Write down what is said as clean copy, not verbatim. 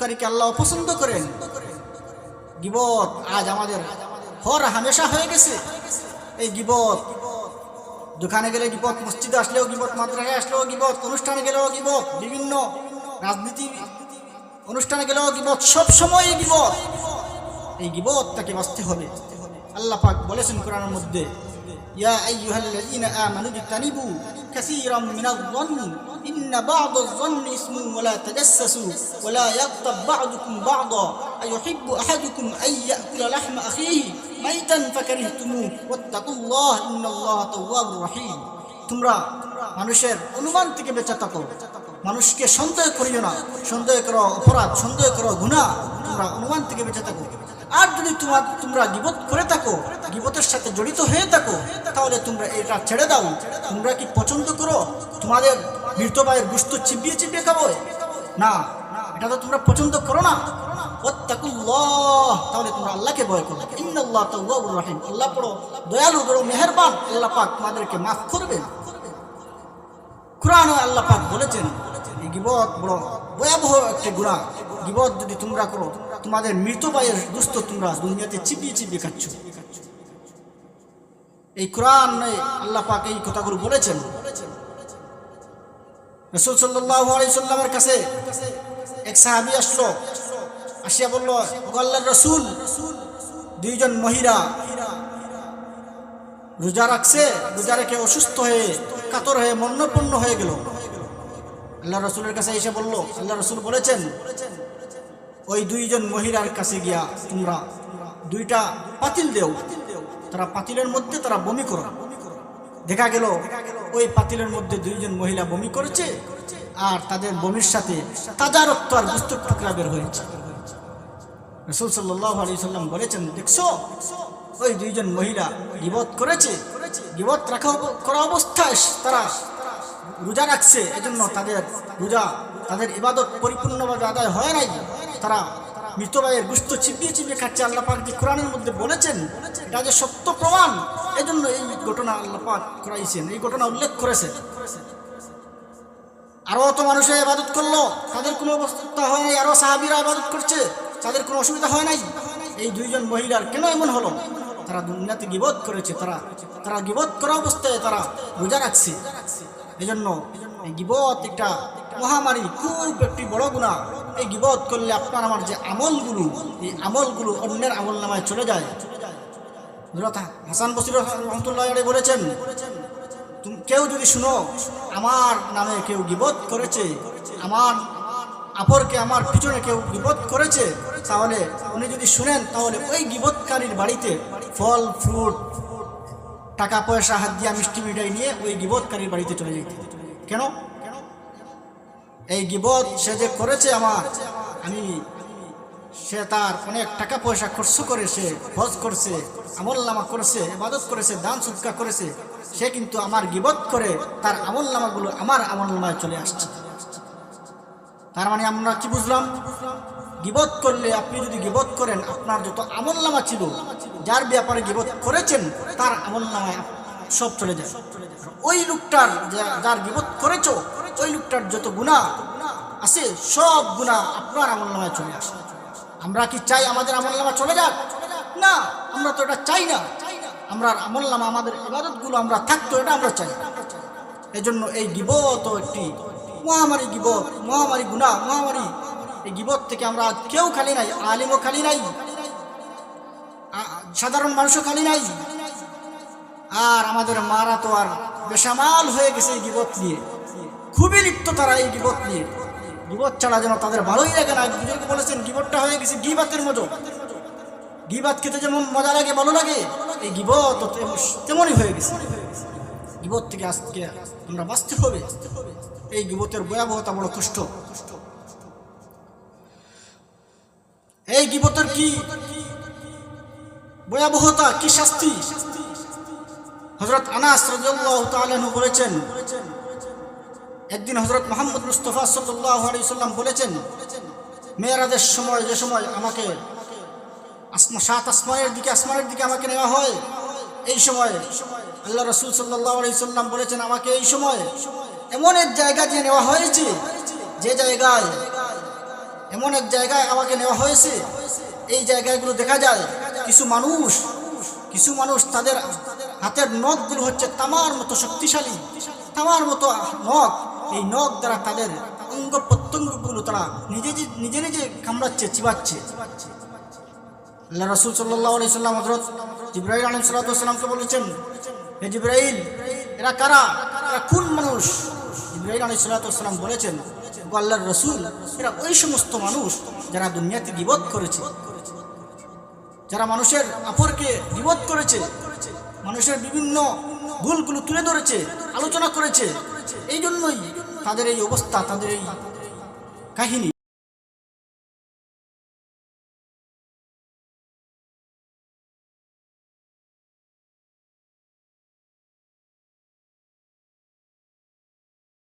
গিবতকারীকে আল্লাহ অপছন্দ করেন। গিবত আজ আমাদের হর হামেশা হয়ে গেছে। এই গিবত দোকানে গেলে গিবত, মসজিদে আসলেও গিবত, মাদ্রাসায় আসলেও গিবত, অনুষ্ঠানে গেলেও গিবত, বিভিন্ন রাজনীতি অনুষ্ঠানে গেলেও গিবত, সব সময় গিবত। এই গিবতটাকে বাঁচতে হবে। আল্লাহ পাক বলেছেন কোরআনের মধ্যে, ইয়া আইয়ুহাল্লাযীনা আমানু ইজতানিবু কাসীরাম মিনায-যন্নি ইন্না বা'দায-যন্নি ইসমুন ওয়া লা তাজাসসাসু ওয়া লা ইয়াগতাব বা'দুকুম বা'দা আইয়ুহিব্বু আহাদুকুম আন ইয়াকুলা লাহমা আখিহি মাইতান ফাকারিহতুমু ওয়াত্তাকুল্লাহ ইন্নাল্লাহা তাওয়াবুর রহিম। তোমরা মানুষের অনুমান থেকে বেঁচে থাকো, মানুষকে সন্দেহ করিও না। সন্দেহ করো অপরাধ, সন্দেহ করো গুনাহ, তোমরা অনুমান থেকে বেঁচে থাকো। আর যদি তোমরা গিবত করে থাকো, গিবতের সাথে জড়িত হয়ে থাকো, তাহলে তোমরা এটা ছেড়ে দাও। তোমরা কি পছন্দ করো তোমাদের মৃত ভাইয়ের গোশত চিবিয়ে চিবিয়ে খাবো? না, এটা তো তোমরা পছন্দ করো না। ওয়াত্তাকুল্লাহ, তাহলে তোমরা আল্লাহকে ভয় করো। ইন্নাল্লাহা তাওয়াবুর রহিম, আল্লাহ বড় দয়ালু, বড় মেহেরবান। আল্লাহ পাক তোমাদেরকে মাফ করবেন। কোরআনে আল্লাহ পাক বলেছেন এই গিবত বড় ভয়াবহ একটা গুনাহ। গিবত যদি তোমরা করো, তোমাদের মৃত ভাইয়ের গোশত তোমরা দুনিয়াতে চিবিয়ে চিবিয়ে খাচ্ছ। এই কোরআনে আল্লাহ পাক এই কথাগুলো বলেছেন। রাসূল সাল্লাল্লাহু আলাইহি সাল্লামের কাছে এক সাহাবী আসলো, আসিয়া বলল, ওগো আল্লাহর রাসূল, দুইজন মহিলা রোজা রাখছে, রোজা রেখে অসুস্থ হয়ে কাতর হয়ে মরণাপন্ন হয়ে গেল। আল্লাহ রাসূলের কাছে এসে বলল, আল্লাহ রাসূল বলেছেন ওই দুইজন মহিলার কাছে গিয়া তোমরা দুইটা পাতিল দেও, তারা পাতিলের মধ্যে তারা বমি করো। দেখা গেল ওই পাতিলের মধ্যে দুইজন মহিলা বমি করেছে, আর তাদের বমির সাথে তাজা রক্ত আর গোশতের টুকরা বের হয়েছে। রাসূল সাল্লাল্লাহু আলাইহি সাল্লাম বলেছেন, দেখছো ওই দুইজন মহিলা গিবত করেছে, গিবত করা অবস্থায় তারা রোজা রাখছে, এজন্য তাদের রোজা, তাদের ইবাদত পরিপূর্ণভাবে আদায় হয় নাই। তারা মৃত ভাইয়ের গোশত চিবিয়ে চিবিয়ে খাচ্ছে। আল্লাহ পাক যে কোরআনের মধ্যে বলেছেন এটা যে সত্য প্রমাণ, এজন্য এই ঘটনা আল্লাহ পাক করাইছেন, এই ঘটনা উল্লেখ করেছেন। আরো তো মানুষের ইবাদত করলো, তাদের কোনো অবস্থা হয় নাই। আরো সাহাবীরা ইবাদত করছে, তাদের কোনো অসুবিধা হয় নাই। এই দুইজন মহিলার কেন এমন হলো? তারা দুনিয়াতে গিবত করেছে, তারা গিবত করা অবস্থায় তারা রোজা রাখছে। এজন্য এই গিবত একটা মহামারী, খুব একটি বড় গুনাহ। এই গিবত করলে আপনার আমার যে আমলগুলো, এই আমলগুলো অন্যের আমল নামায় চলে যায়। হযরত হাসান বসরি রাহমাতুল্লাহি আলাইহি বলেছেন, কেউ যদি শুনো আমার নামে কেউ গিবত করেছে, আমার আপরকে আমার পিছনে কেউ গিবত করেছে, তাহলে উনি যদি শুনেন, তাহলে ওই গিবতকারীর বাড়িতে ফল ফ্রুট, টাকা পয়সা, হাত দিয়া মিষ্টি মিঠাই নিয়ে ওই গিবতকারীর বাড়িতে চলে যেতে। কেন? এই গিবত সে যে করেছে সে তার অনেক টাকা পয়সা খরচ করে, সে হজ করছে, আমলনামা করেছে, ইবাদত করেছে, দান সদকা করেছে, সে কিন্তু আমার গিবত করে তার আমলনামাগুলো আমার আমলনামায় চলে আসছে। তার মানে আমরা কি বুঝলাম? গিবত করলে, আপনি যদি গিবত করেন, আপনার যত আমলনামা ছিল, যার ব্যাপারে গিবত করেছেন, তার আমলনামায় সব চলে যায়। ওই লোকটার, যার গিবত করেছো, ওই লোকটার যত গুনাহ আছে, সব গুনাহ আপনার আমলনামায় চলে আসে। আমরা কি চাই আমাদের আমলনামা চলে যাক? না, আমরা তো এটা চাই না। আমরা আমলনামা, আমাদের ইবাদতগুলো আমরা থাকতো, এটা আমরা চাই। এজন্য এই গিবত একটি মহামারী, গিবত মহামারী গুনাহ, মহামারী। এই গিবত থেকে আমরা কেউ খালি নাই, আলিমও খালি নাই, সাধারণ মানুষও খালি নাই। আর আমাদের মারা তো আর বেসামাল হয়ে গেছে এই গিবত নিয়ে, খুবই লিপ্ত তারা এই গিবত নিয়ে। গিবত ছাড়া যেন তাদের ভালোই লাগে না। বুজুর্গ বলেছেন গিবতটা হয়ে গেছে গিবাতের মতো। গিবাত খেতে যেমন মজা লাগে, ভালো লাগে, এই গিবত তেমনই হয়ে গেছে। গিবত থেকে আজকে আমরা বাঁচতে হবে। এই গিবতের ভয়াবহতা বড় কষ্ট। এই গিবতের কি ভয়াবহতা, কি শাস্তি! হযরত আনাস রাদিয়াল্লাহু তাআলা আনহু বলেছেন, একদিন হযরত মুহাম্মদ মুস্তাফা সাল্লাল্লাহু আলাইহি সাল্লাম বলেছেন, মেরাজের সময়, যে সময় আমাকে সাত আসমানের দিকে আমাকে নেওয়া হয়, এই সময় আল্লাহ রাসূল সাল্লাল্লাহু আলাইহি সাল্লাম বলেছেন, আমাকে এই সময় এমন এক জায়গা দিয়ে নেওয়া হয়েছে, যে জায়গায় এমন এক জায়গায় আমাকে নেওয়া হয়েছে, এই জায়গাগুলো দেখা যায় কিছু মানুষ তাদের হাতের নখগুলো হচ্ছে তামার মতো শক্তিশালী, তামার মতো নখ। এই নখ দ্বারা তাদের অঙ্গ প্রত্যঙ্গগুলো তারা নিজে নিজে কামড়াচ্ছে, চিবাচ্ছে। আল্লাহ রাসূল সাল্লাল্লাহু আলাইহি সাল্লাম হযরত জিবরাইল আলাইহিস সালামকে বলেছেন, হে জিবরাইল, এরা কারা, এরা কোন মানুষ? জিবরাইল আলাইহিস সালাম বলেছেন, আল্লাহর রাসূল, এরা ওই সমস্ত মানুষ যারা দুনিয়াতে গীবত করেছে, যারা মানুষের আপরকে গীবত করেছে, মানুষের বিভিন্ন ভুলগুলো তুলে ধরেছে, আলোচনা করেছে। এই জন্যই তাদের এই অবস্থা, তাদের এই কাহিনী।